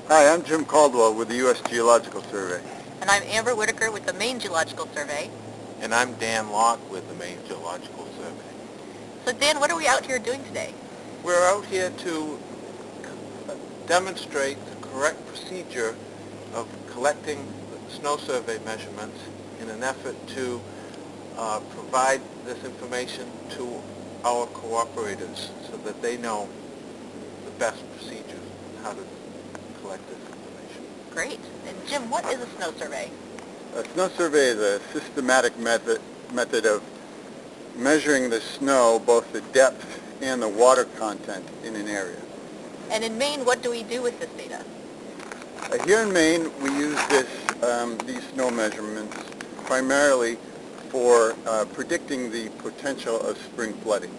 Hi, I'm Jim Caldwell with the U.S. Geological Survey. And I'm Amber Whittaker with the Maine Geological Survey. And I'm Dan Locke with the Maine Geological Survey. So Dan, what are we out here doing today? We're out here to demonstrate the correct procedure of collecting snow survey measurements in an effort to provide this information to our cooperators so that they know the best procedures on how to collect this information. Great. And Jim, what is a snow survey? A snow survey is a systematic method of measuring the snow, both the depth and the water content in an area. And in Maine, what do we do with this data? Here in Maine, we use these snow measurements primarily for predicting the potential of spring flooding.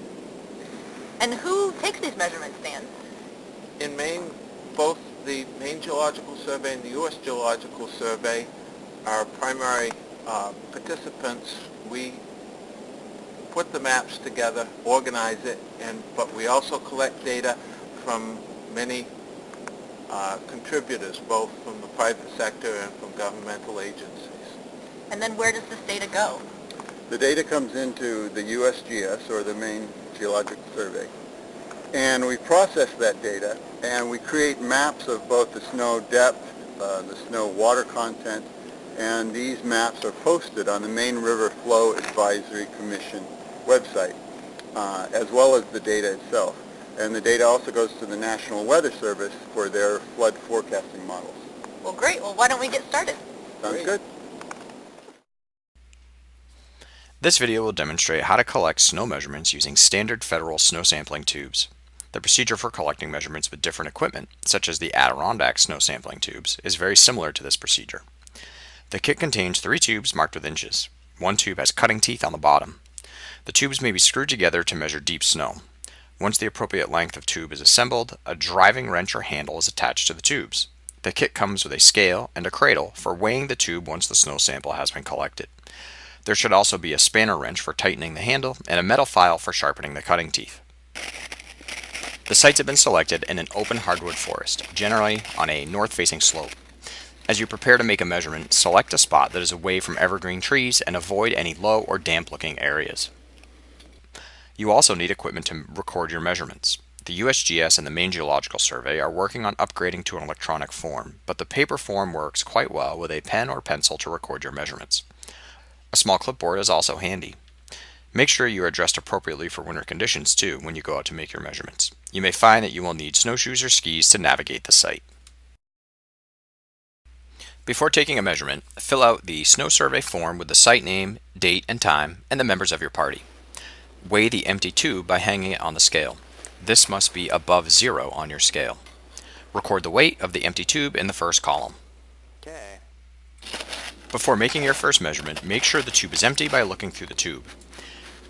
And who takes these measurements, Dan? In Maine, both the Maine Geological Survey and the U.S. Geological Survey are primary participants. We put the maps together, organize it, but we also collect data from many contributors, both from the private sector and from governmental agencies. And then where does this data go? The data comes into the USGS, or the Maine Geological Survey, and we process that data, and we create maps of both the snow depth, the snow water content, and these maps are posted on the Maine River Flow Advisory Commission website, as well as the data itself. And the data also goes to the National Weather Service for their flood forecasting models. Well, great. Well, why don't we get started? Sounds good. This video will demonstrate how to collect snow measurements using standard federal snow sampling tubes. The procedure for collecting measurements with different equipment, such as the Adirondack snow sampling tubes, is very similar to this procedure. The kit contains 3 tubes marked with inches. One tube has cutting teeth on the bottom. The tubes may be screwed together to measure deep snow. Once the appropriate length of tube is assembled, a driving wrench or handle is attached to the tubes. The kit comes with a scale and a cradle for weighing the tube once the snow sample has been collected. There should also be a spanner wrench for tightening the handle and a metal file for sharpening the cutting teeth. The sites have been selected in an open hardwood forest, generally on a north-facing slope. As you prepare to make a measurement, select a spot that is away from evergreen trees and avoid any low or damp-looking areas. You also need equipment to record your measurements. The USGS and the Maine Geological Survey are working on upgrading to an electronic form, but the paper form works quite well with a pen or pencil to record your measurements. A small clipboard is also handy. Make sure you are dressed appropriately for winter conditions too when you go out to make your measurements. You may find that you will need snowshoes or skis to navigate the site. Before taking a measurement, fill out the snow survey form with the site name, date and time, and the members of your party. Weigh the empty tube by hanging it on the scale. This must be above 0 on your scale. Record the weight of the empty tube in the first column. Okay. Before making your first measurement, make sure the tube is empty by looking through the tube.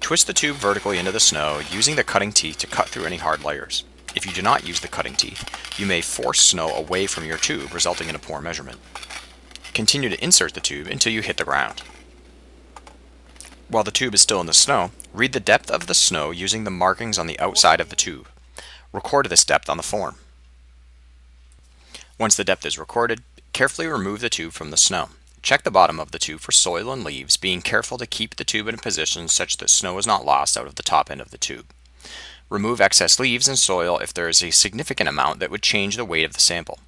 Twist the tube vertically into the snow using the cutting teeth to cut through any hard layers. If you do not use the cutting teeth, you may force snow away from your tube, resulting in a poor measurement. Continue to insert the tube until you hit the ground. While the tube is still in the snow, read the depth of the snow using the markings on the outside of the tube. Record this depth on the form. Once the depth is recorded, carefully remove the tube from the snow. Check the bottom of the tube for soil and leaves, being careful to keep the tube in a position such that snow is not lost out of the top end of the tube. Remove excess leaves and soil if there is a significant amount that would change the weight of the sample.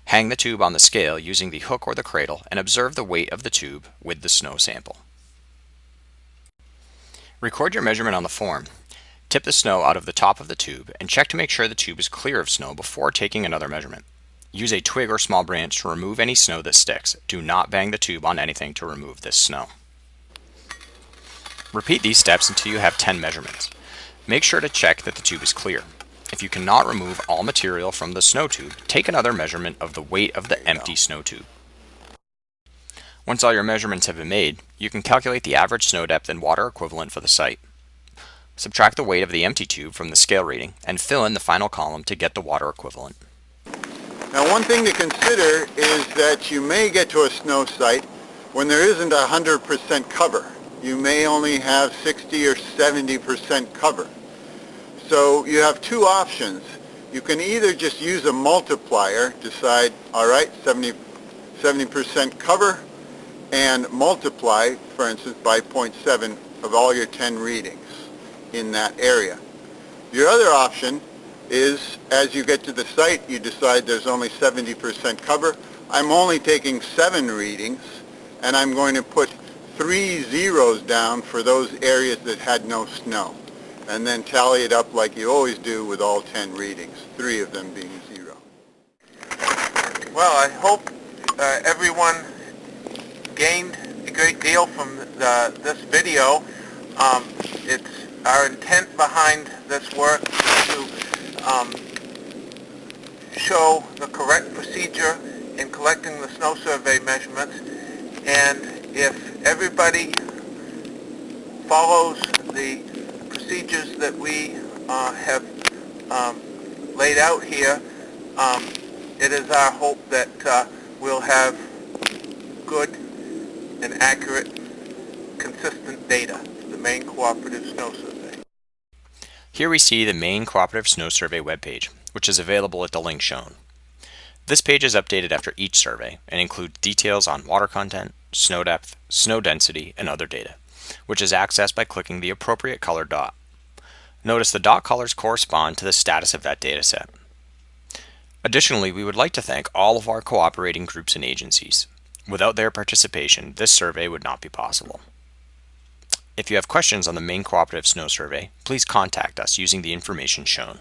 Hang the tube on the scale using the hook or the cradle and observe the weight of the tube with the snow sample. Record your measurement on the form. Tip the snow out of the top of the tube and check to make sure the tube is clear of snow before taking another measurement. Use a twig or small branch to remove any snow that sticks. Do not bang the tube on anything to remove this snow. Repeat these steps until you have 10 measurements. Make sure to check that the tube is clear. If you cannot remove all material from the snow tube, take another measurement of the weight of the empty snow tube. Once all your measurements have been made, you can calculate the average snow depth and water equivalent for the site. Subtract the weight of the empty tube from the scale reading and fill in the final column to get the water equivalent. Now, one thing to consider is that you may get to a snow site when there isn't 100% cover. You may only have 60 or 70% cover. So you have two options. you can either just use a multiplier, decide, all right, 70% cover, and multiply, for instance, by 0.7 of all your 10 readings in that area. Your other option is, as you get to the site, you decide there's only 70% cover. I'm only taking 7 readings, and I'm going to put 3 zeros down for those areas that had no snow, and then tally it up like you always do with all 10 readings, 3 of them being 0. Well, I hope everyone gained a great deal from this video. It's our intent behind this work to show the correct procedure in collecting the snow survey measurements, and if everybody follows the procedures that we have laid out here, it is our hope that we'll have good and accurate, consistent data for the Maine Cooperative Snow Survey. Here we see the Maine Cooperative Snow Survey webpage, which is available at the link shown. This page is updated after each survey and includes details on water content, snow depth, snow density, and other data, which is accessed by clicking the appropriate color dot. Notice the dot colors correspond to the status of that data set. Additionally, we would like to thank all of our cooperating groups and agencies. Without their participation, this survey would not be possible. If you have questions on the Maine Cooperative Snow Survey, please contact us using the information shown.